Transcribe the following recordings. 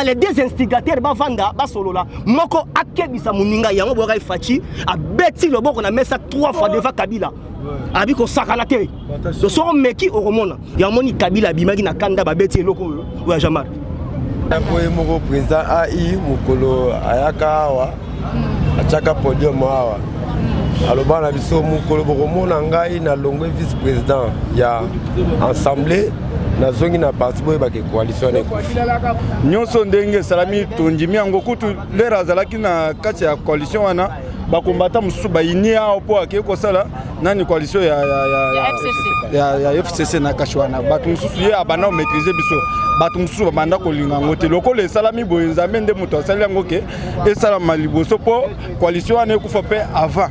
les deux instigateurs bavanda basolola moko akebisa muninga yango boka fachi abeti loboko na mesa 3 fois devant Kabila abiko sakalate le son meki oromona yamoni Kabila bimaki na kanda babeti eloko ya Jean-Marc Apoye moko président AI mukolo ayaka awa achaka podium awa aloba na biso mukolo bokomona ngai na longwe vice président ya assemblée na zongi na parti boye ba ke coalition ne nyonso ndenge salami tonjimi yango kutu lera zalaki na kati ya coalition wana bakombata mususu bayinia opo ake kosala nani coalition ya FCC na kashwana batu mususu ye abana maîtriser biso batu mususu banda kolinga ngote lokolo esalami boye nzambe nde muto asali yango ke esala maliboso po coalition wana ekufa pe avant.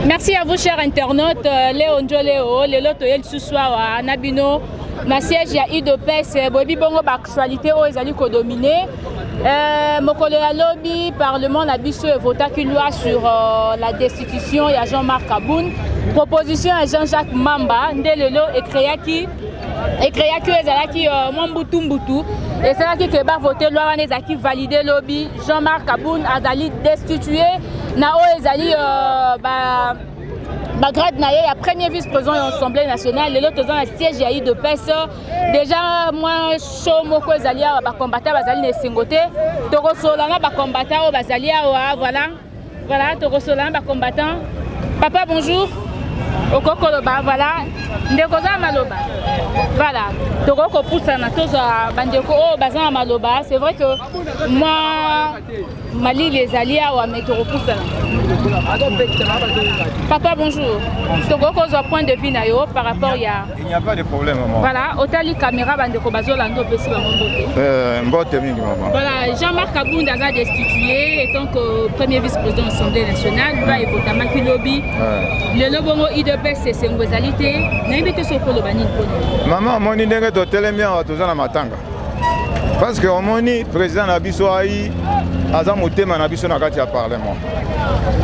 Merci à vous chers internautes. Léo Ndjoleo, le loto yel ce soir à Nabino, na siège ya IDPS, bobi bongo ba actualité o ezali ko dominer. Mokolo ya lobby parlement na biso vota ki loi sur la destitution ya Jean-Marc Aboun. Proposition à Jean-Jacques Mamba ndelelo ekreaki ezalaki Mwambutu Mbutu ezalaki ke ba voter loi wana ezalaki valider lobby Jean-Marc Aboun azali destitué na o ezali grade na ya premier vice-président de l'Assemblée nationale les autres dans la siège ya IDPS déjà moi show moko ezali ba combattant bazali na singote tokosolana ba combattant bazali voilà tokosolana ba combattant papa bonjour okokoloba voilà ndekoza maloba voilà tokoko poussana toza bandeko o bazana maloba c'est vrai que moi Mali les alliés à Métropoussana. Papa bonjour. Tokoko zo point de vue nayo par rapport à il n'y a pas de problème maman. Voilà, otali caméra bandeko bazolando pesi ba mbote. Mbote mingi maman. Voilà, Jean-Marc Aboun a destitué étant que premier vice-président de l'Assemblée nationale, va évoquer Makilobi. Le lobongo IDPS c'est ngozalité, n'invite sur kolobani poni. Maman moni ndenge to telemia tozana matanga. Parce que omoni président na biso ai aza motema na biso na kati ya parlement.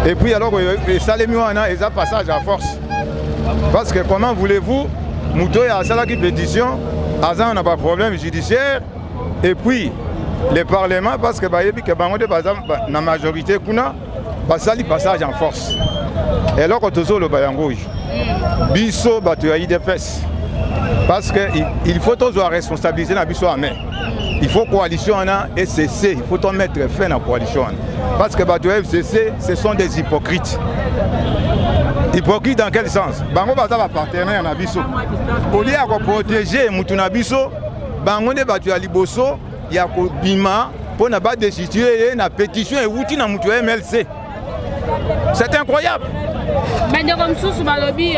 Et puis alors salemi wana eza passage à force. Parce que comment voulez-vous muto ya sala ki pétition aza na pas problème judiciaire et puis le parlement parce que ba yebi ke bango de baza na majorité kuna ba sali passage en force. Et alors tozo lo bayango biso bato ya IDPS parce que il faut toujours responsabiliser na biso à main. Il faut coalition et cesser. Il faut mettre fin à la coalition. Parce que les FCC, ce sont des hypocrites. Hypocrites dans quel sens? Bango baza ba partenaire na biso. Au lieu de protéger mutu na biso, bango ne batu ya liboso ya ko bima pour na ba destituer na pétition et wuti na mutu MLC. C'est incroyable. Mais comme sous balobi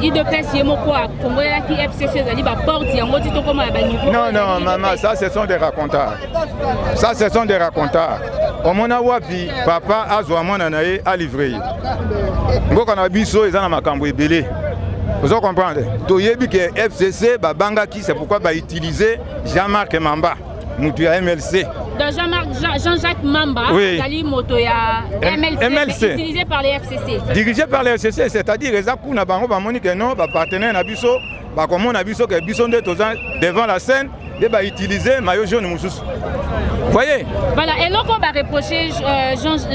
IDPS yemoko a Congolais qui FCC zali ba porte yango tito comme à niveau. Non maman, ça ce sont des racontars. Ça ce sont des racontars. Au mona wapi papa azwa mona nae a livré. Ngoko na biso ezana makambo ebele. Vous comprenez? Toyebi que FCC ba banga qui c'est pourquoi ba utiliser Jean-Marc Mamba, mutu ya MLC. Jean-Jacques Mamba, oui. Zali Moto ya MLC, utilisé par les FCC. Dirigé par les FCC, c'est-à-dire les accords na bango ba monique non, ba partenaire na biso, ba comment na biso que biso nde tozan devant la scène, de ba utiliser maillot jaune mususu. Voyez? Voilà, et là on va reprocher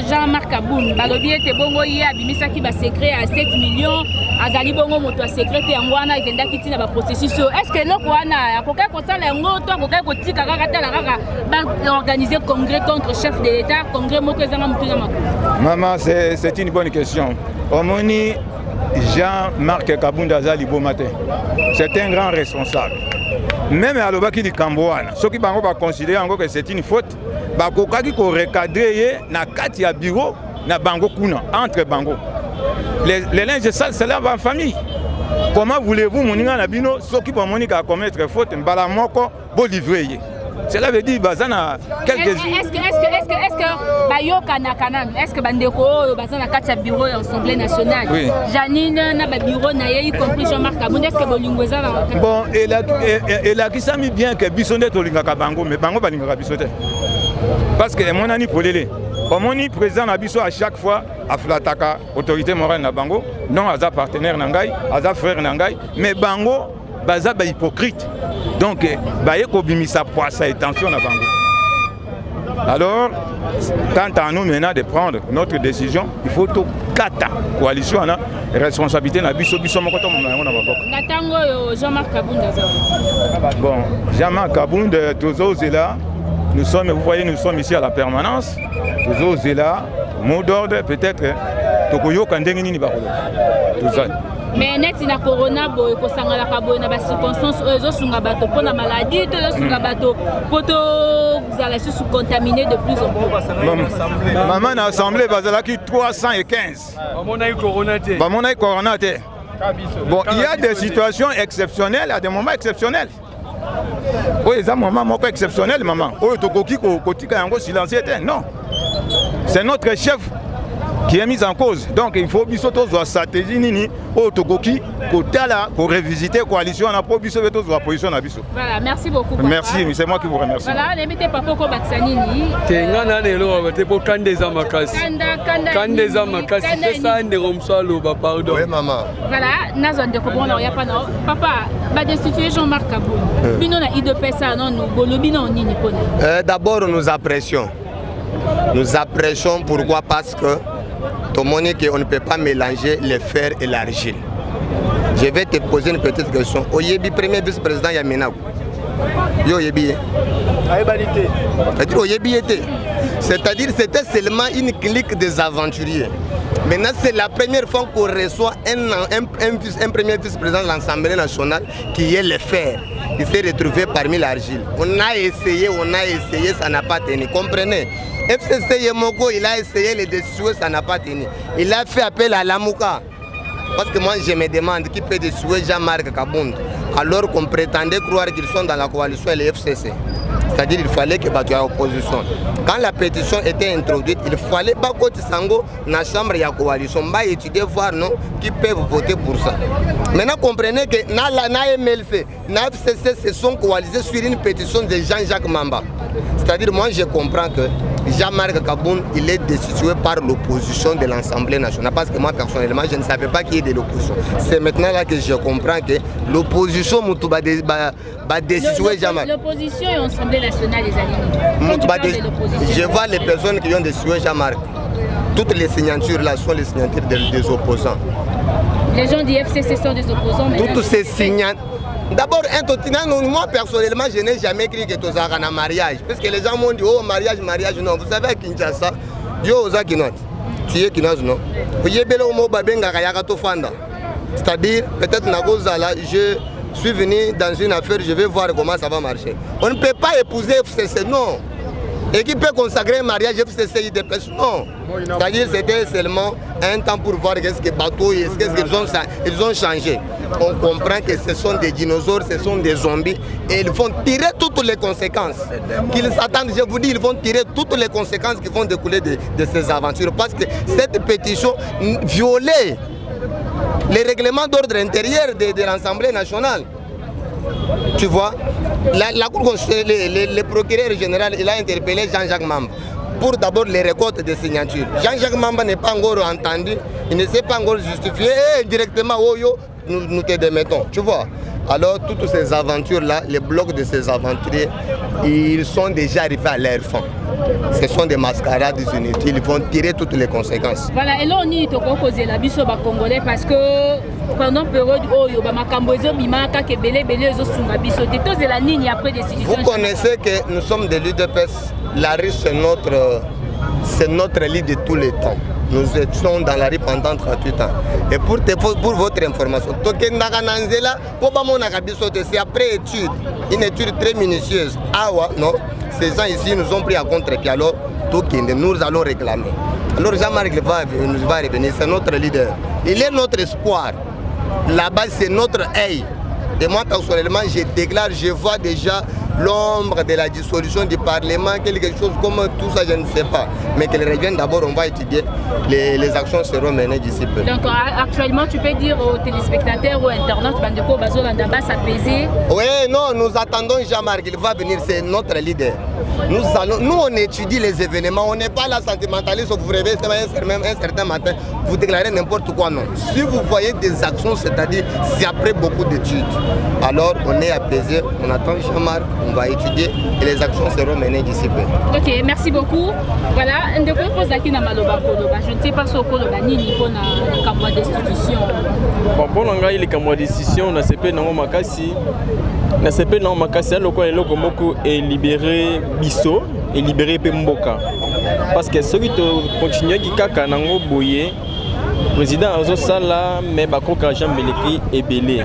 Jean-Marc Aboun, balobi ete bongo ye abimisa ki ba secret à 7 millions, azali bongo moto a secret pe ngwana ikenda kiti na ba processus. Est-ce que loko wana akoka ko sala ngoto akoka ko tika kaka tala kaka ba organiser congrès contre chef de l'État, congrès moko ezanga mutu na mako. Maman, c'est une bonne question. Omoni Jean-Marc Aboun azali bon matin. C'est un grand responsable. Même à l'obaki du Cambouana, ceux qui vont considérer encore que c'est une faute, bakokaki ko recadrer na kati ya bureau na bango kuna entre bango. Les linges sales c'est là en famille. Comment voulez-vous moninga na bino ceux qui vont monika commettre faute mbala moko bo livrer. Cela veut dire bazana quelques Est-ce que bayoka na kanam est-ce que bandeko bazana kati ya bureau de l'Assemblée nationale oui. Janine na ba bureau na y compris Jean-Marc Aboun est-ce que bolingweza na bon et la qui sami bien que bisonde to lingaka bango mais bango balingaka bisote parce que mon ani polele omoni président na biso à chaque fois aflataka autorité morale na bango non aza partenaire na ngai aza frère na ngai mais bango baza ba hypocrite Donc baye ko bimisa poisa et tension na bango. Alors, quant à nous maintenant de prendre notre décision, il faut tout kata coalition na responsabilité na biso moko to mona na maboko. Natango Jean-Marc Kabunda. Bon, Jean-Marc Kabunda tous là. Nous sommes, vous voyez, nous sommes ici à la permanence. Tous là, mot d'ordre peut-être tokoyo kandengini ni bakolo. Tout ça. Mais net na corona boy ko sangala ka boy na ba circonstances ezo sunga bato pona maladie to sunga bato poto vous allez se contaminer de plus en plus. Maman na assemblée bazalaki 315. Bamona corona te. Bon, il y a des situations exceptionnelles, à des moments exceptionnels. Oui, c'est un moment exceptionnel, maman. Oui, non. C'est notre chef qui est mis en cause. Donc il faut que la stratégie nini pour revisiter la coalition la position. Voilà, merci beaucoup. Papa. Merci, c'est moi qui vous remercie. Voilà, les mettez papa ko baksanini. Tengana lelo te po kandeza makasi. Kandeza makasi c'est ça ande romsalo ba pardon. Oui maman. Voilà, nazo de ko bona ya pa no. Papa, ba destituer Jean-Marc Kabunda. Bino na IDPS non nous bolobi non nini pona. D'abord nous apprécions. Nous apprécions pourquoi parce que tout le monde dit qu'on ne peut pas mélanger le fer et l'argile. Je vais te poser une petite question. Oyebi, premier vice-président Yamina. Oyebi. C'est-à-dire c'était seulement une clique des aventuriers. Maintenant, c'est la première fois qu'on reçoit un premier vice-président de l'Assemblée nationale qui est le fer, qui s'est retrouvé parmi l'argile. On a essayé, ça n'a pas tenu. Comprenez? FCC Yemoko, il a essayé les dessous, ça n'a pas tenu. Il a fait appel à l'Amouka. Parce que moi, je me demande qui peut dessouer Jean-Marc Kabunda, alors qu'on prétendait croire qu'ils sont dans la coalition et les FCC. C'est-à-dire qu'il fallait que battu à l'opposition. Quand la pétition était introduite, il fallait pas que Sango dans la chambre de la coalition, étudier, voir non, qui peuvent voter pour ça. Maintenant, comprenez que dans la MLC, la FCC se sont coalisés sur une pétition de Jean-Jacques Mamba. C'est-à-dire, moi, je comprends que Jean-Marc Kabunda, il est destitué par l'opposition de l'Assemblée nationale. Parce que moi, personnellement, je ne savais pas qui est de l'opposition. C'est maintenant là que je comprends que l'opposition va destituer Jean-Marc. L'opposition et l'Assemblée nationale, les amis. Je vois les personnes qui ont destitué Jean-Marc. Toutes les signatures là sont les signatures des opposants. Les gens du FCC sont des opposants. Toutes ces signatures. D'abord, moi personnellement, je n'ai jamais écrit que tu as un mariage. Parce que les gens m'ont dit, oh mariage, mariage, non. Vous savez à Kinshasa, tu es Kinshasa, non. C'est-à-dire, peut-être je suis venu dans une affaire, je vais voir comment ça va marcher. On ne peut pas épouser FCC, non. Et qui peut consacrer un mariage FCC IDPS, non. C'est-à-dire c'était seulement un temps pour voir qu'est-ce que bateau, qu'est-ce qu'ils ont changé. On comprend que ce sont des dinosaures, ce sont des zombies et ils vont tirer toutes les conséquences. Qu'ils s'attendent, je vous dis, ils vont tirer toutes les conséquences qui vont découler de ces aventures. Parce que cette pétition violait les règlements d'ordre intérieur de l'Assemblée nationale. Tu vois, la Cour constitutionnelle, le procureur général, il a interpellé Jean-Jacques Mamba pour d'abord les récoltes des signatures. Jean-Jacques Mamba n'est pas encore entendu, il ne s'est pas encore justifié directement, nous te démettons, tu vois. Alors toutes ces aventures-là, les blocs de ces aventuriers, ils sont déjà arrivés à leur fin. Ce sont des mascarades inutiles, ils vont tirer toutes les conséquences. Voilà, et là on y causé la biso ba congolais parce que pendant période oyo ba makambozo bimaka ke belé zo sunga biso te la ligne après décision. Vous connaissez que nous sommes de l'UDPS, la rue c'est notre lit de tous les temps. Nous étions dans la rue pendant 38 ans. Et pour votre information, c'est après étude, une étude très minutieuse. Ah ouais, non, ces gens ici nous ont pris à contre-pied. Alors, nous allons réclamer. Alors Jean-Marc va revenir, c'est notre leader. Il est notre espoir. Là-bas, c'est notre œil. Et moi, personnellement, je déclare, je vois déjà l'ombre de la dissolution du Parlement, quelque chose comme tout ça, je ne sais pas. Mais qu'elle revienne d'abord, on va étudier, les actions seront menées d'ici peu. Donc actuellement, tu peux dire aux téléspectateurs ou internautes, Bandeko Bazolanda s'apaiser? Oui, non, nous attendons Jean-Marc, il va venir, c'est notre leader. Nous, on étudie les événements, on n'est pas là sentimentaliste, vous rêvez un certain matin, vous déclarez n'importe quoi, non. Si vous voyez des actions, c'est-à-dire c'est après beaucoup d'études, alors on est apaisé, on attend Jean-Marc, on va étudier et les actions seront menées d'ici peu. Ok, merci beaucoup. Voilà, je ne sais pas ce qu'on a ni pour la campagne d'institution. Bon, pour les campagnes d'institution, on a CP dans Makassi. Na CP dans Makassi, le Komoko est libéré Bisso et libéré Pemboka. Parce que ceux qui continuent qui kaka nango boye, président Azo Sala, mais Bakoka Jean Beleki est belé.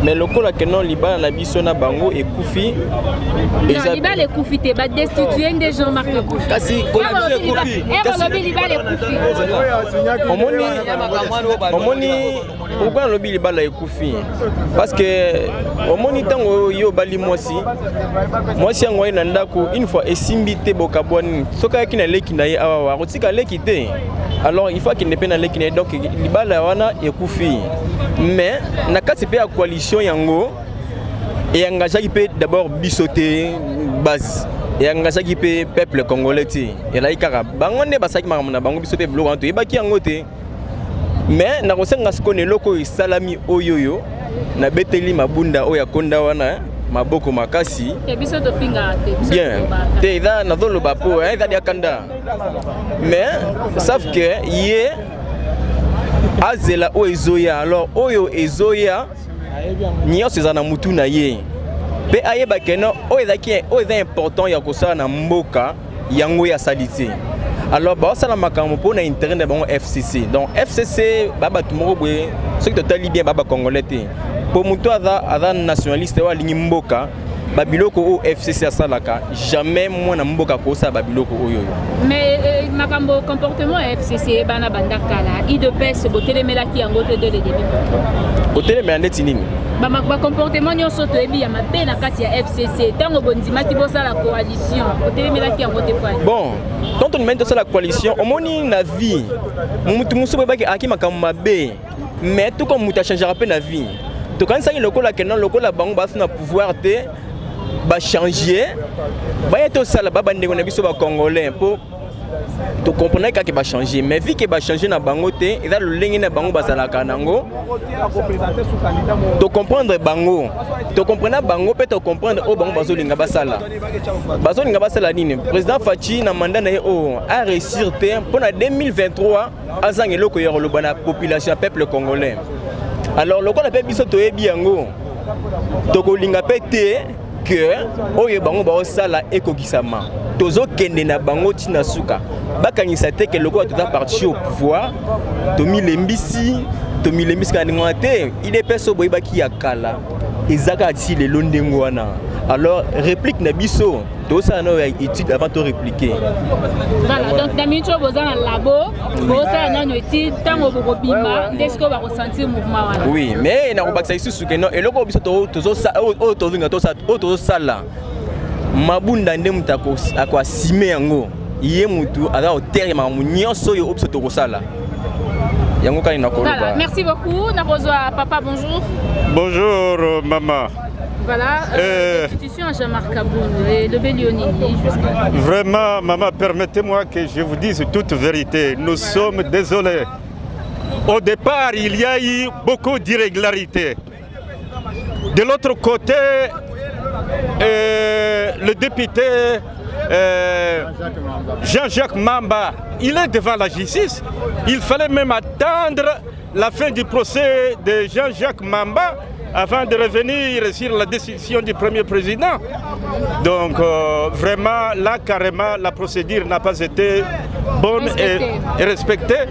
Mais le cas que non Liban la Bisso na bango et Koufi. Non, Liban les Koufi, tu vas destituer des gens marqués Koufi. Kasi Koufi. Pourquoi le lobby Liban la Koufi? Parce que au moni tango yo bali moisi angwa nanda ko une fois esimbité bokaboni soka kina leki na ye awa rotika leki te. Alors il faut qu'il ne peine leki na donc Liban la wana e Koufi. Mais na kati pe ya coalition yango et engagé qui peut d'abord bisoter base et engagé qui peut peuple congolais et là il kara bango ne basaki makamona bango bisoter bloc en to ebaki yango te. Mais na kosenga skone loko salami oyoyo na beteli mabunda oya konda wana maboko makasi biso to finga te bien te ida na zolo bapo ida dia kanda mais sauf que yé azela o ezoya alors oyo ezoya nyonso eza na mutu na ye pe ayeba keno o eza important ya kosala na mboka yango ya salite. Alors bah ça la makambo pour na intérêt de bon FCC. Donc FCC baba tumoko boye ceux qui totali bien baba congolais te. Pour mutu aza nationaliste wa lingi mboka babiloko o FCC asalaka jamais moi na mboka ko sa babiloko oyo. Mais makambo comportement FCC bana bandakala IDPS botelemela ki yango te de le début. Botelemela ndeti nini? Ba comportement nyonso to ebi ya mabe na kati ya FCC tango bondimaki bosa la coalition botelemela ki yango te kwa. Bon, quand on met dans la coalition, on moni na vie. Mutu muso baki aki makambo mabe. Mais tout comme muta changer peu na vie. To quand ça le lokola kenan lokola bango ba na pouvoir te ba changer. Ba yeto sala ba bandeko na biso ba congolais pour to comprendre que va changer mais vu que va changer na bango te eza le lengi na bango bazala kanango to comprendre bango peut to comprendre o bango bazolinga basala nini président Fachi na mandat na o a réussir te pour na 2023 azange loko ya loba na population peuple congolais. Alors loko na pe biso to yebi yango to kolinga pe te que oyo bango ba osala ekokisama tozo kende na bango tina suka bakanisa te que loko to parti au pouvoir tomi lembisi kana ngate il est perso boyeba ki yakala ezaka ti le londengo wana. Alors réplique na biso to ça na étude avant de répliquer. Voilà, donc d'habitude vous en labo ça na étude tango bobima ndesiko ba ressentir mouvement wana. Oui, mais na ko bakisa isusu que non et loko biso to sala mabunda nde mutako akwa sime yango iye mutu ala hotel ma nyonso yo biso to kosala yango kani na koloba. Voilà, merci beaucoup na kozwa papa bonjour. Bonjour maman. Voilà, l'institution Jean-Marc Kaboun, le Bélioni. Vraiment, maman, permettez-moi que je vous dise toute vérité. Nous sommes désolés. Au départ, il y a eu beaucoup d'irrégularités. De l'autre côté, le député Jean-Jacques Mamba, il est devant la justice. Il fallait même attendre la fin du procès de Jean-Jacques Mamba avant de revenir sur la décision du premier président. Donc vraiment, là carrément, la procédure n'a pas été bonne et respectée.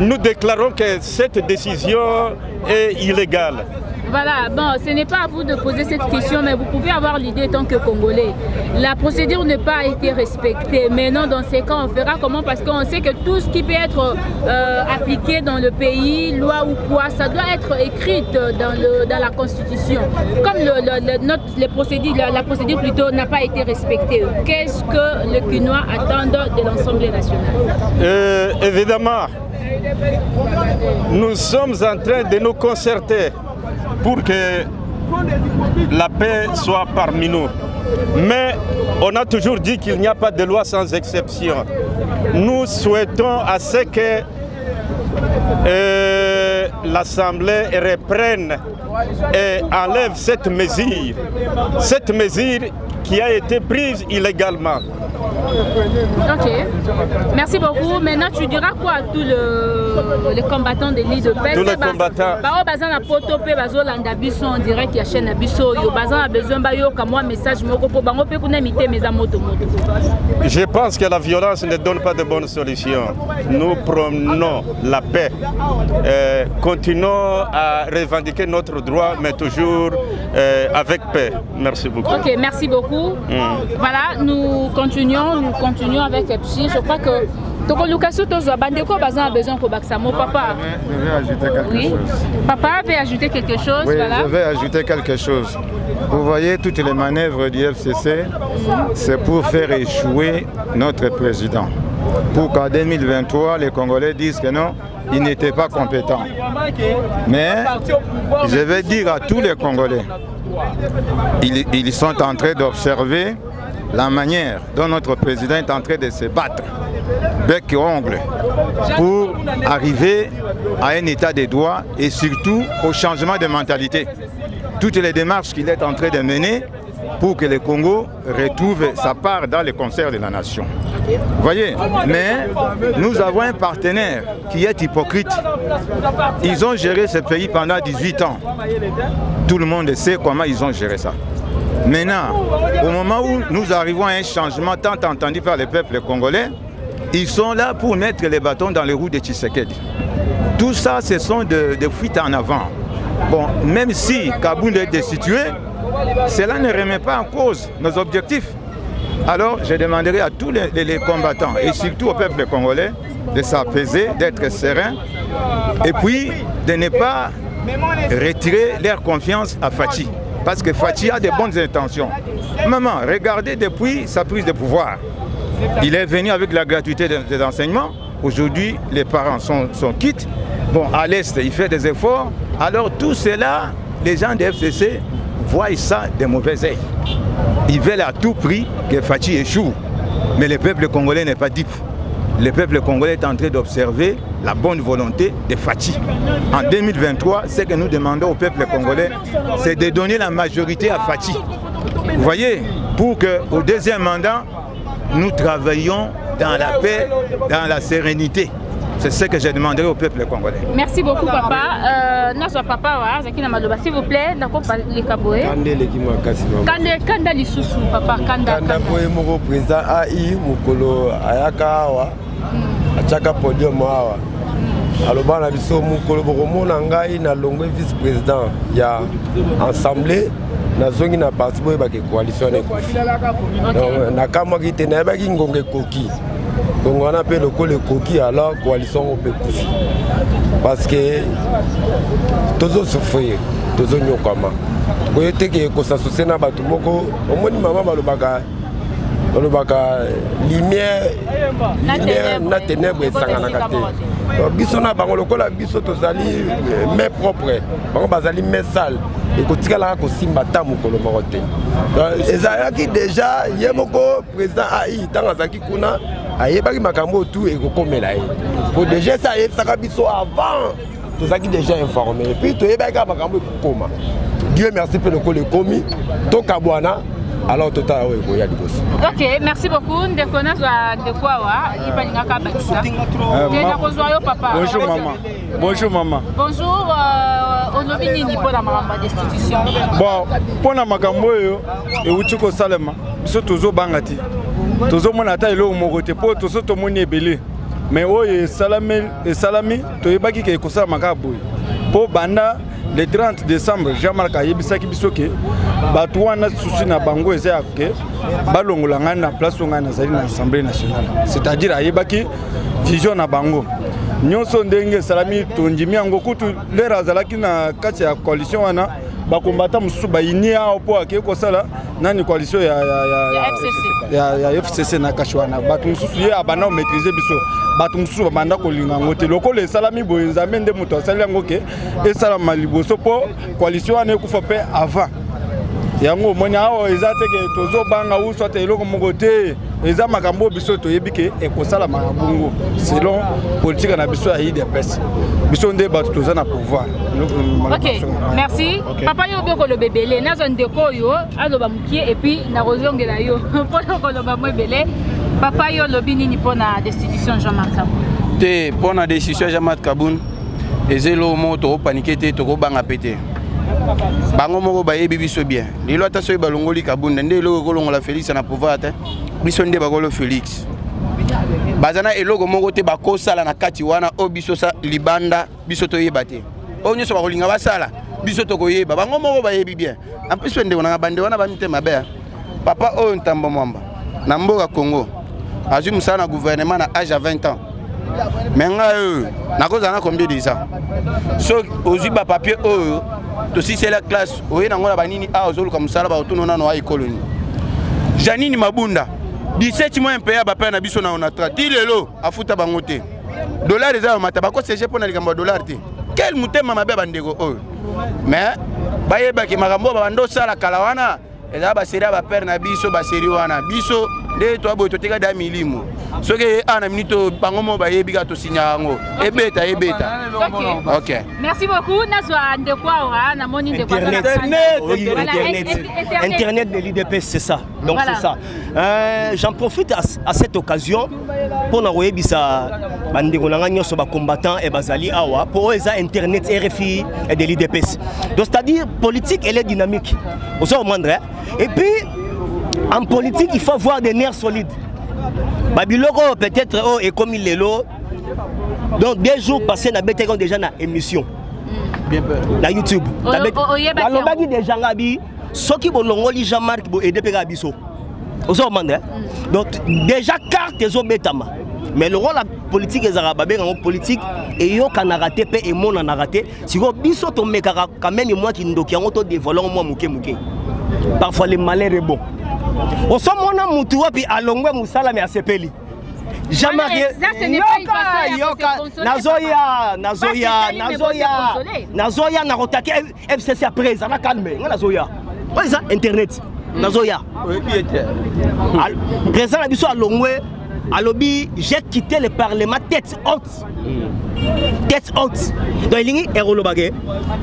Nous déclarons que cette décision est illégale. Voilà, bon, ce n'est pas à vous de poser cette question, mais vous pouvez avoir l'idée en tant que Congolais. La procédure n'a pas été respectée. Maintenant, dans ces cas, on fera comment? Parce qu'on sait que tout ce qui peut être appliqué dans le pays, loi ou quoi, ça doit être écrit dans la Constitution. Comme la procédure plutôt n'a pas été respectée, qu'est-ce que le Quinois attend de l'Assemblée nationale? Évidemment, nous sommes en train de nous concerter pour que la paix soit parmi nous. Mais on a toujours dit qu'il n'y a pas de loi sans exception. Nous souhaitons à ce que l'Assemblée reprenne et enlève cette mesure qui a été prise illégalement. Ok, merci beaucoup. Maintenant, tu diras quoi à tous les combattants de l'île de paix? Tous les combattants. On dirait qu'il y a chaîne Abisso. Je pense que la violence ne donne pas de bonnes solutions. Nous prônons la paix. Continuons à revendiquer notre droit, mais toujours avec paix. Merci beaucoup. Ok, merci beaucoup. Voilà, nous continuons avec Epsi. Je crois que Toko Lukasu Tozo Bandeko a besoin de Kobaksamo. Papa. Je vais ajouter quelque chose. Papa veut ajouter quelque chose. Oui, voilà. je vais ajouter quelque chose. Vous voyez, toutes les manœuvres du FCC, c'est pour faire échouer notre président. Pour qu'en 2023, les Congolais disent que non, il n'était pas compétent. Mais je vais dire à tous les Congolais, ils sont en train d'observer la manière dont notre président est en train de se battre, bec et ongle, pour arriver à un état de droit et surtout au changement de mentalité. Toutes les démarches qu'il est en train de mener pour que le Congo retrouve sa part dans le concert de la nation. Vous voyez, mais nous avons un partenaire qui est hypocrite. Ils ont géré ce pays pendant 18 ans. Tout le monde sait comment ils ont géré ça. Maintenant, au moment où nous arrivons à un changement tant entendu par le peuple congolais, ils sont là pour mettre les bâtons dans les roues de Tshisekedi. Tout ça, ce sont des fuites en avant. Bon, même si Kabound est destitué, cela ne remet pas en cause nos objectifs. Alors, je demanderai à tous les combattants et surtout au peuple congolais de s'apaiser, d'être serein et puis de ne pas retirer leur confiance à Fachi. Parce que Fachi a de bonnes intentions. Maman, regardez depuis sa prise de pouvoir. Il est venu avec la gratuité des enseignements. Aujourd'hui, les parents sont quittes. Bon, à l'Est, il fait des efforts. Alors tout cela, les gens de FCC voient ça de mauvais œil. Ils veulent à tout prix que Fachi échoue. Mais le peuple congolais n'est pas dupe. Le peuple congolais est en train d'observer la bonne volonté de Fachi. En 2023, ce que nous demandons au peuple congolais, c'est de donner la majorité à Fachi. Vous voyez, pour qu'au deuxième mandat, nous travaillions dans la paix, dans la sérénité. C'est ce que j'ai demandé au peuple congolais. Merci beaucoup, papa. Notre papa, s'il vous plaît, les Kaboué. Kanda Lisusu, papa. Kanda Moko président AI Mukolo Ayaka Awa. Achaka podium Awa. Aloba na biso Mukolo Boromona ngai na longwe vice-président ya assemblée na zongi na parti boye ba coalition na na kama ki tena ba ki ngonge koki. Donc on appelle le coquille alors coalition au Pécoufi. Parce que tous souffrir, tous nous comme. Quand il était que ça se na batu moko, au moins maman balobaka lumière na ténèbres et sangana kate. Biso na bango lokola biso tozali mais propre. Bango bazali mais sale. Et kotikala ko simba tamu ko lo morote. Ezalaki déjà yemoko président AI tangazaki kuna ayebaki makambo tout et kokomela ye. Pour déjà ça yebsaka biso avant tozaki déjà informé. Et puis toyebaka makambo kokoma. Dieu merci pour le komi to kabwana. Alors total oui koya liboso. OK, merci beaucoup. Ndekona de quoi wa ipalinga ka bakisa. Papa. Bonjour maman. Bonjour maman. Bonjour olobi nini pour la makambo destitution. Bon, pour na makambo yo e uti ko salema. Biso tozo bangati. Tozo mona ta elo moko te po tozo to moni ebele. Mais oye salami to yebaki ke ko sala makaboy. Po banda le 30 décembre Jean-Marc ayebisaki biso ke bato wana susi na bango eza ya ke balongola ngai na place ngai nazali na Assemblée nationale, c'est-à-dire ayebaki vision na bango nyonso ndenge salami tondimi yango kutu lere azalaki na kati ya coalition wana bakombata mususu bayini awo po ake kosala nani coalition ya FCC na kashwana bato mususu ye abana o maîtriser biso bato mususu babanda kolinga ngote lokolo esalami boye nzambe nde moto asali yango ke esalama liboso po coalition wana ekufa pe avant yango moni awo eza teke tozobanga uso te eloko moko te eza makambo biso toyebi ke ekosala mabungu selon politique na biso ya IDPS biso nde bato toza na pouvoir. Ok, merci. Okay. Papa yo beko lo bebele nazo ndeko yo aloba mukie et puis na rozongela yo pona ko lo ba mebele papa yo lobi nini pona destitution Jean-Marc Kaboun te pona destitution Jean-Marc Kaboun ezelo moto paniquer te to ko banga pété bango moko bayebi biso bien lelo ata so balongoli Kaboun nde eloko kolongola Félix na pouvoir te biso nde bakolo Félix bazana eloko moko te bakosala na kati wana o biso sa libanda biso toyeba te o nyoso bakolinga basala biso tokoyeba bango moko bayebi bien en plus wende wana bande wana bamite mabe papa o ntambo mwamba na mboka Congo azui musala na gouvernement na âge à 20 ans mais nga nakozala na combien de ans so ozui ba papier o to si c'est la classe oye nango na banini a ozoluka musala ba otuno na no école Janini Mabunda 17 mois impayé ba pa na biso na onatra ti lelo afuta bango te dollar eza mata bako CG pona likambo dollar te quel mutema mabe bandeko o mais bayeba ki makambo bando sala kala wana eza ba série ba père na biso ba série wana biso de to abo to teka da milimo soki ana minito bango mo bayebi ka to sinyango ebeta. OK, merci beaucoup nazwa ndekwa ora na moni ndekwa internet de l'IDPS, c'est ça. Donc voilà. C'est ça. J'en profite à cette occasion pour na oyebisa bandeko na nganyo so ba combattant et bazali awa pour eza internet RFI et de l'IDPS. Donc c'est-à-dire politique elle est dynamique. Vous au moindre. Et puis en politique, il faut avoir des nerfs solides. Babiloko peut-être oh et comme il est là. Donc 2 jours passés na bête déjà na émission. Bien peur. Na YouTube. Alors bagi déjà ngabi soki bolongoli Jean-Marc bo aider pega biso. Ozo mande. Donc déjà carte ezo betama. Mais le rôle la politique ezara babé en politique et yo kana raté pe et mon na raté. Siko biso to mekaka quand même moi qui ndoki yango to dévolant moi muke. Parfois les malheurs est bon. On s'en mona mutuwa puis alongwe musala mais asepeli. Jamais Nazoya na rotaki FCC après ça na calme Nazoya. Ouais ça internet. Nazoya. Président na biso alongwe alobi j'ai quitté le parlement tête haute. Tête haute. Donc il est rolobage.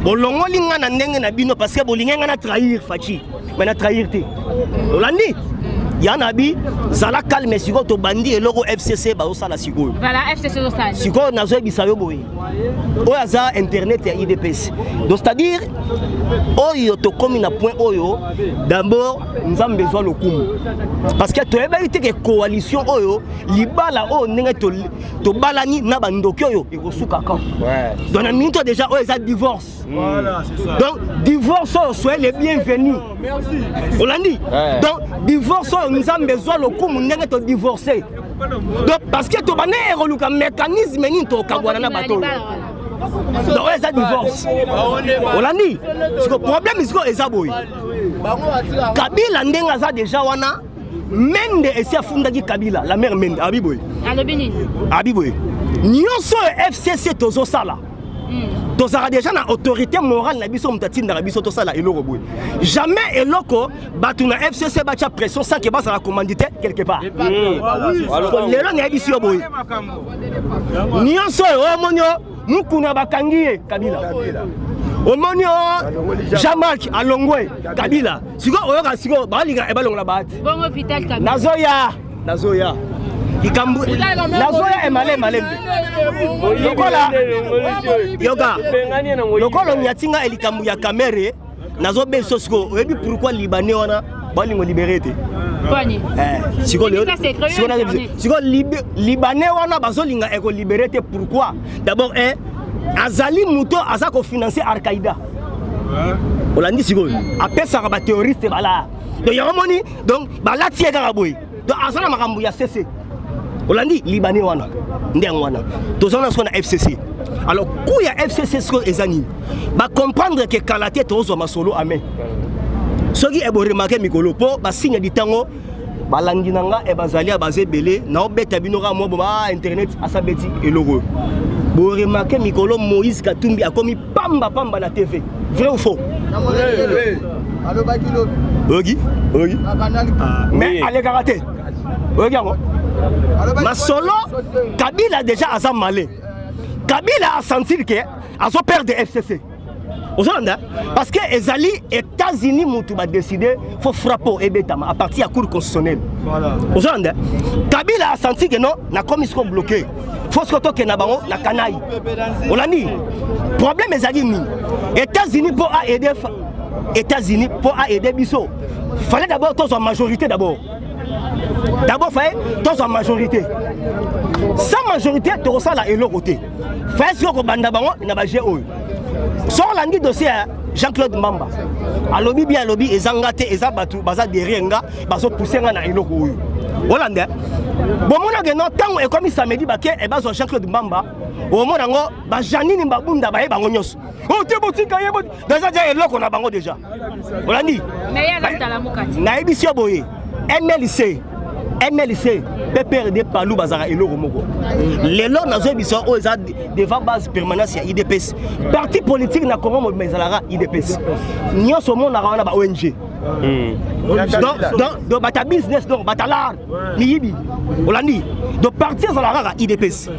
Bolongo linga na ndenge na bino parce que bolinga na trahir Fachi. Mais na trahir te. Olandi. Yanabi zala calme siko to bandi et logo FCC ba osala siko. Voilà FCC osala. Siko nazo bisayo boy. Oyaza internet ya IDPS. Donc c'est-à-dire oyo to komi na point oyo d'abord nous avons besoin le coup. Parce que to eba ite que coalition oyo libala o ndenge to balani na bandoki oyo ekosuka ka. Ouais. Donc na minute déjà oyaza divorce. Voilà, c'est ça. Donc divorce soyez les bienvenus. Merci. Olandi. Ouais. Donc divorce nous avons besoin le coup ndenge to divorcer. Donc parce que to bané reluka mécanisme ni to kabwana na bato. Donc ça divorce. Olandi. Le problème c'est que boy. Kabila ndenga za déjà wana Mende esi afundaki Kabila la mère Mende Abiboy. Alobini. Abiboy. Nyonso FCC tozo sala. Tozara déjà na autorité morale na biso mutatinda na biso to sala eloko boy. Jamais eloko batu na FCC bacha pression sans que basa la commandité quelque part. Alors lelo na biso boy. Nyonso omonyo mukuna bakangiye Kabila. Omonyo Jean-Marc alongwe Kabila. Siko oyoka siko balinga ebalonga bahati. Bongo Vital Kabila. Nazoya. Ikambu Nazoya emale malembe. Lokola yoga. Lokola nyatinga elikambu ya kamere nazo beso siko oyebi pourquoi libanais wana balingo libéré te. Kwani? Siko libanais wana bazolinga eko libéré te pourquoi? D'abord azali muto azako financer Al-Qaïda. olandi sikoyo apesaka bathéoriste bala donc yango moni donc balati ye kaka boye donc azala makambo ya CC olandi libanais wana nde yango wana tozona siko na FCC alors ku ya FCC siko eza nini bacomprendre ke kala te tozwa masolo amen soki eboremarke mikolo mpo basigne ditango balangi na nga bazali ya baza ebele naobeta bino kaka mwa boba internet asabeti eloko boremarke mikolo Moïse Katumbi akomi pamba na TV vrai ou faux? Ogi mais allez karaté ogi yango masolo Kabila déjà aza malé Kabila a senti que azo perdre FCC parce que ezali États-Unis mutu ba décider faut frapper ebetama à partir à cour constitutionnelle aujourd'hui Kabila a senti que non na commission bloqué faut que toke na bango na kanayi olandi problème ezali ni États-Unis pour aider biso fallait d'abord tous en majorité d'abord fallait tous en majorité sans majorité tu ressens la elo côté fallait que banda bango na ba GO sur l'angi dossier Jean-Claude Mbamba alobi bien alobi ezangate ezabatu baza derrière nga bazo pousser nga na eloko oyo Hollande bon mona que non tant et comme samedi baké e bazo Jean-Claude Mbamba au mona ngo ba janini mbabunda ba bango nyos o te botika yebo déjà déjà eloko na bango déjà Hollande mais ya zanta la mukati na ebisio boye MLC PPRD palou bazara eloko moko lelo nazo biso o eza devant base permanence ya IDPS parti politique na Congo mezalara IDPS nyoso mona wana ba ONG donc bata business donc bata l'art libi olandi donc parti zalara IDPS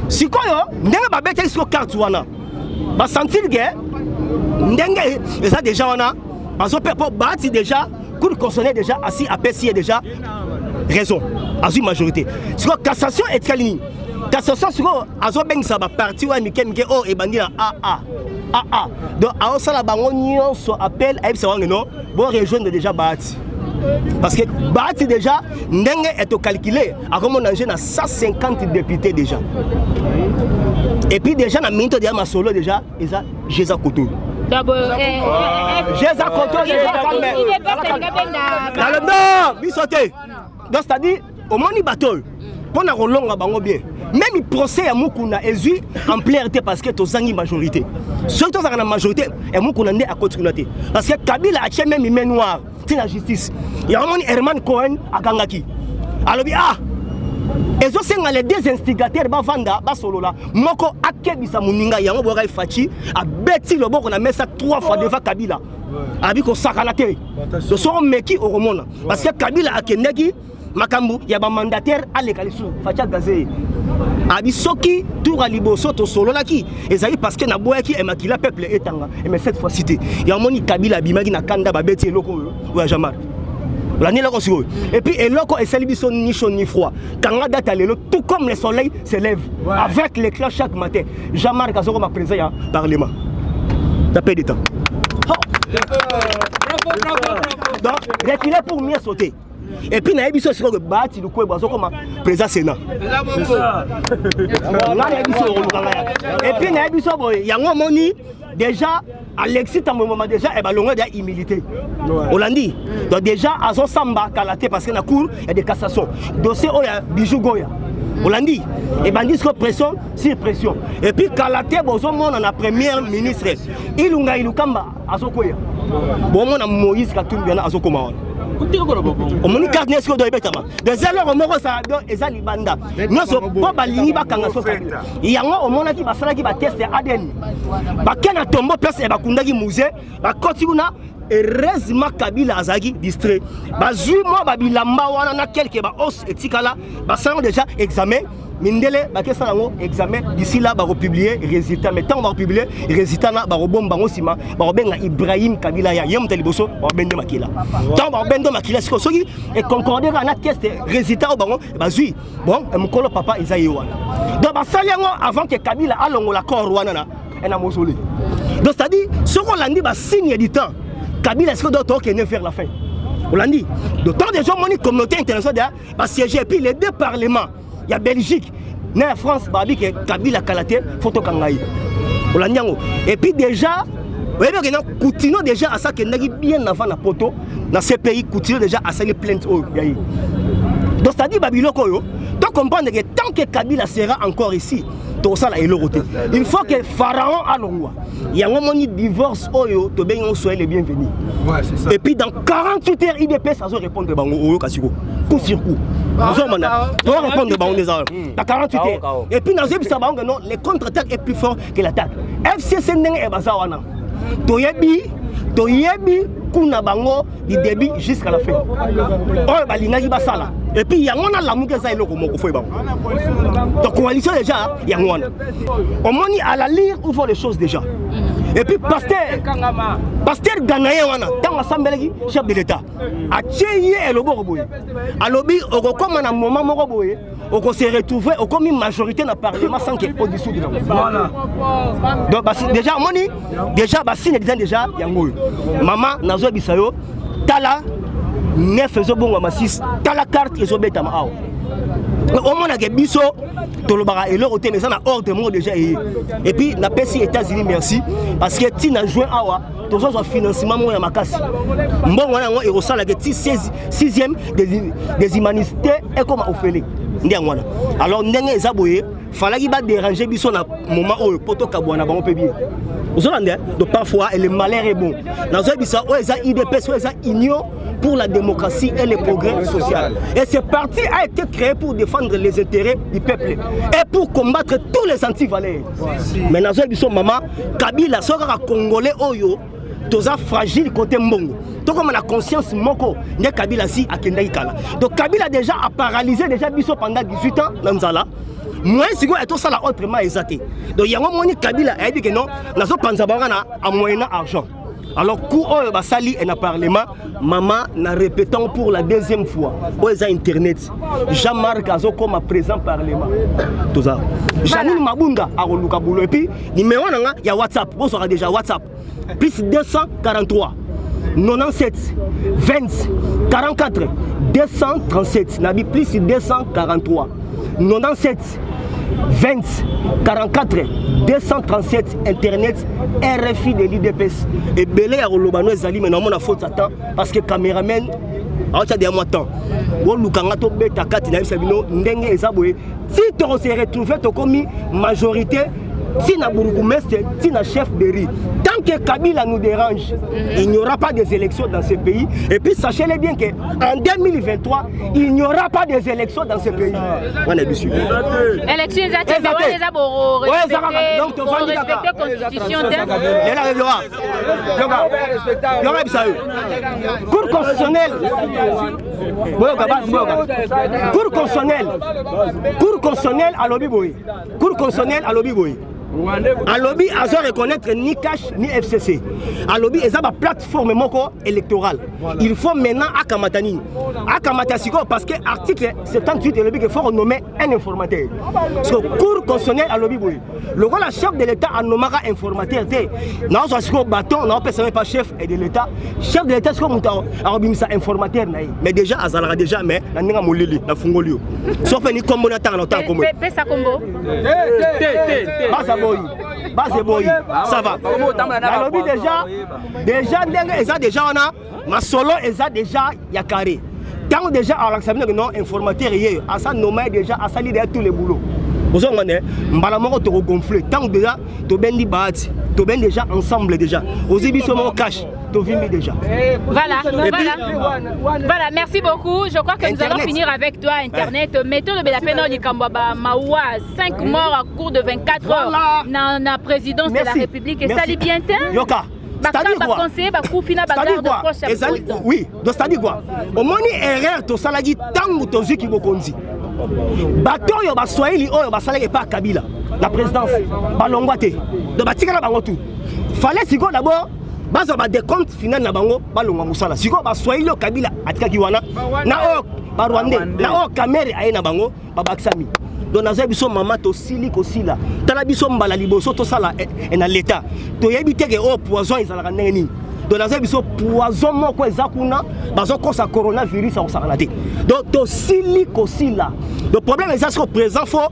sikoyo ndenge ba bete siko carte wana ba sentir que ndenge eza déjà wana bazo pepo bati déjà cour constitutionnelle déjà assis à PCA déjà raison à une majorité sur cassation et calini cassation sur azo beng ça ba parti wa mike oh e bandi na AA donc a ça la bango nyonso appel à ça non bon rejoindre déjà Bahati parce que Bahati déjà ndenge est calculé à comme on a na 150 députés déjà et puis déjà na minute de ma solo déjà eza Jéza Koto d'abord Jéza Koto dans le nord bisoté donc c'est-à-dire au moni bateau pour na rolonga bango bien même le procès à Mukuna est en plérité parce que tozangi majorité surtout ça la majorité et Mukuna ndé à continuité parce que Kabila a même une main noire c'est la justice il y a un Herman Cohen à Gangaki alors et zo senga les deux instigateurs ba vanda ba solo là moko akebisa muninga yango boka fachi a beti le boko na mesa 3 fois devant Kabila abi ko sakala te de son meki au romona parce que Kabila akendeki makambu ya ba mandataire alekalisu facha gazé abi soki tour à liboso to solo là qui ezali parce que na boyaki e makila peuple etanga et mais cette fois cité ya moni Kabila bimaki na kanda ba beti eloko ou jamar la ni loko siko et puis eloko et celibiso ni chaud ni froid quand date à l'élo tout comme le soleil se lève avec l'éclat chaque matin jamar ka soko ma présent à parlement tapé du temps donc reculer pour mieux sauter et puis na ebiso siko que Bahati lu ko bazo comme président Sénat et puis na ebiso boy yango moni déjà Alexis Tamboma déjà et balongo déjà humilité Hollandi donc déjà azo samba kalaté parce que na cour il y a des cassations dossier oya bijou goya Hollandi et bandit pression sur pression et puis kalaté bozo mona na premier ministre ilunga ilukamba azo koya bon mona Moïse Katumbi na azo koma on moni carte nesko do ebetama des alors moko ça do ezali banda nyoso po balingi bakanga so yango omona ki basala ki ba test ADN bakena tombo place e bakundaki musée bakoti kuna heureusement Kabila azaki distrait bazui mo babilamba wana na quelque ba os etikala basala déjà examen mindele bakesa nango examen d'ici là ba republier résultat mais tant ba republier résultat na ba robomba ngo sima ba robenga Ibrahim Kabila ya yem taliboso ba bende makila tant ba bende makila siko soki et concorder na test résultat bango bazui bon mukolo papa isayi wana donc ba saliango avant que Kabila alongo la corps wana na na mausolée donc c'est à dire ce qu'on l'a dit ba signe du temps Kabila est-ce que d'autres qui ne faire la fin on l'a dit d'autant des gens moni communauté internationale ba siéger et puis les deux parlements il y a Belgique, na France, babi que Kabila Kalaté, photo kangai. Et puis déjà, voyez bien que Coutinho déjà à ça que bien avant la poto dans ces pays Coutinho déjà à ça les plaintes donc c'est-à-dire Babiloko yo tu comprends que tant que Kabila sera encore ici tout ça là est l'autre il faut que Pharaon a l'ongwa il y a un moment de divorce oyo to ben on soit les bienvenus et puis dans 48 heures IDP ça doit répondre bango oyo kasiko coup sur coup doit répondre bango des dans 48 heures et puis dans ce bango non les contre-attaques est plus fort que l'attaque FCC ndenge e bazawana toyebi kuna bango du début jusqu'à la fin oyo balingaki basala et puis yango na lamuka eza eloko moko fo bango donc coalition déjà yango wana omoni à la lire où font les choses déjà et puis pasteur Ganaye wana tant asambelaki chef de l'état atie eloboko boye alobi okokoma na moment moko boye oko se retrouver okomi majorité na parlement sans que au-dessous de voilà donc déjà omoni déjà signe déjà yango maman nazo bisayo tala 9 ezobonga ma 6 tala carte ezobeta ma awa au moins que biso tolobara eloko te mais ça na ordre mo déjà et puis na pesi États-Unis merci parce que ti na juin awa tozo zo financement mo ya makasi mbongo wana ngo erosala que ti 6e des humanités et comme ofele ndiango wana alors ndenge ezaboye falaki ba déranger biso na moment oyo poto kabwana bango pe bien ozolande donc parfois le malheur est bon nazo bisa o eza IDP so eza union pour la démocratie et le progrès social. Et ce parti a été créé pour défendre les intérêts du peuple et pour combattre tous les anti-valeurs. Mais dans ce moment, Kabila sera congolais oyo, toza fragile côté mbongo. Donc comme on a conscience moko, ne Kabila si a Kendai Kala. Donc Kabila déjà a paralysé déjà biso pendant 18 ans dans Nzala. Moi si go eto sala autrement exaté. Donc yango moni Kabila a dit que non, nazo panzabanga a moyen argent. Alors, coup basali et na parlement, maman n'a répétant pour la deuxième fois. Où est internet? Jean-Marc Azo comme présent parlement. Tout ça. Janine Mabunda a roluka boulot et puis numéro il y a WhatsApp. Vous aurez déjà WhatsApp. Plus 243 97 20 44 237. Nabi plus 243 97 20 44 237 internet RFI de l'IDPS et belé ya rolobano ezali mais normalement na faute attend parce que caméraman a ta dernier temps wo lukanga to beta kati na bisabino ndenge ezaboye si to se retrouver to komi majorité si na bourgmestre si na chef de riz tant que Kabila nous dérange il n'y aura pas des élections dans ce pays et puis sachez-le bien que en 2023 il n'y aura pas des élections dans ce pays on est dessus élections exactes mais on les a beau respecter constitution et là il y aura ça cour constitutionnelle cour constitutionnelle à lobby boy cour constitutionnelle à lobby boy à lobby à reconnaître ni cash ni FCC à lobby ils ont une plateforme moko électorale il faut maintenant akamatani akamatasiko parce que article 78 de lobby qu'il faut nommer un informateur parce que cour constitutionnelle à lobby boy le rôle la chef de l'état a nommé informateur non ça c'est bâton non personne pas chef de l'état c'est comme a obimisa informateur mais déjà azala déjà mais na ninga molili na fungolio sauf ni combo na temps comme pesa combo base boy ça va alobi déjà ndenge eza déjà wana masolo eza déjà ya carré tant déjà à l'accepter que non informateur hier à ça nommé déjà à salir derrière tous les boulots vous avez mbala moko to gonfler tant déjà to bendi baati to ben déjà ensemble déjà aux émissions cash to vimbi déjà voilà merci beaucoup je crois que Internet. Nous allons finir avec toi internet mettons le Belapeno Likambaba Mawa 5 morts à cours de 24 heures dans la présidence de la République et ça li bien yoka c'est-à-dire quoi oui donc c'est-à-dire quoi au moni erreur to salagi tangu to ziki bokonzi bato yo ba swahili oyo ba salagi pas Kabila la présidence balongwate donc batikala bango tout fallait siko d'abord bazo ba décompte final na bango balongwa musala siko ba swahili Kabila atikaki wana na o ba Rwandais na o Kamere aye na bango ba baksami donc nazo biso mama to sili ko sila tala biso mbala liboso to sala na l'état to yebi teke o poison ezalaka ndenge nini donc nazo biso poison moko ezakuna bazo kosa coronavirus a osala te donc to sili ko sila le problème est ça présent fort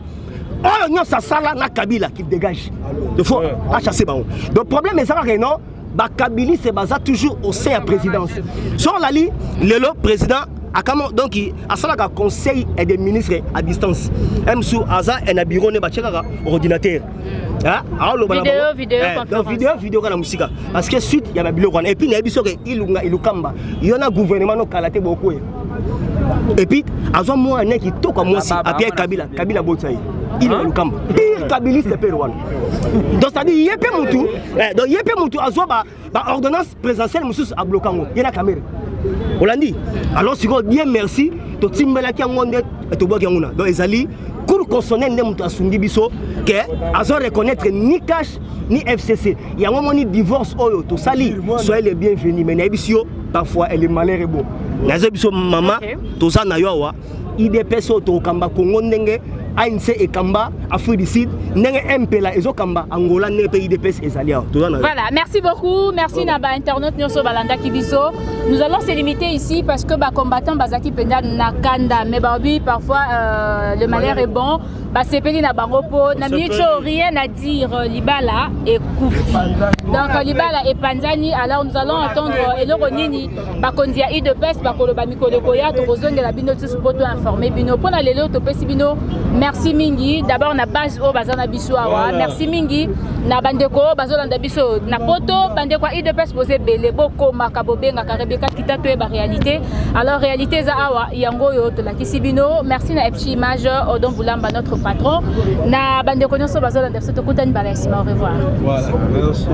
oh non ça sala na Kabila qui dégage il faut chasser bango le problème est ça que non bakabili c'est baza toujours au sein de la présidence. Sur la ligne, le président donc il a un conseil et des ministres à distance. Même sous Aza et un bureau ne batchera ordinateur. Vidéo la musique. Parce que suite il y a un bureau et puis il y a il kamba. Il y a un gouvernement no kalaté beaucoup. Et puis Aza moi un qui toque moi si à Pierre Kabila Botsaï. Il est le camp. Pire Kabiliste c'est Pérouane. Donc c'est-à-dire il y a pas mon tour. Donc il y a pas mon tour Aza ba ordonnance présidentielle monsieur à bloquer. Il y a la caméra. On l'a dit. Alors, si vous dites merci, to timbela ki ngonde to boki nguna. Donc ezali cour constitutionnelle ndem to sungi biso que azo reconnaître ni cash ni FCC. Il y a un moment ni divorce oyo to sali. Soyez les bienvenus mais na bisio parfois elle est malheureuse bon. Na biso mama to za na yo wa IDPS to kamba Congo ndenge ANC et Kamba, Afrique du Sud, Mpela et Kamba, Angola, pays de PES et Zalia. Voilà, merci beaucoup. Merci Naba Internet, Nyoso Balanda Kibiso. Nous allons se limiter ici parce que les combattants Bazaki Penda Nakanda, mais oui, parfois le malheur est bon. C'est Peli Nabangopo, Namicho, rien à dire, Libala et Koufi. Donc Libala et Panzani, alors nous allons entendre Eloronini, Bakondia I de PES, Bakolo Bamiko de Koya, Torozon de la Binotus pour informer Bino. Pour aller l'autre, Bino. Merci Mingi. D'abord na base au bazana biso awa. Merci Mingi. Na bandeko bazolanda biso na poto bandeko IDPS posé belé boko makabobenga karebeka kitato ba réalité. Alors réalité za awa yango yo to la kisibino. Merci na Epchi Image Odon Boulamba notre patron. Na bandeko nyonso bazolanda biso to kutani bala sima. Au revoir. Voilà. Merci.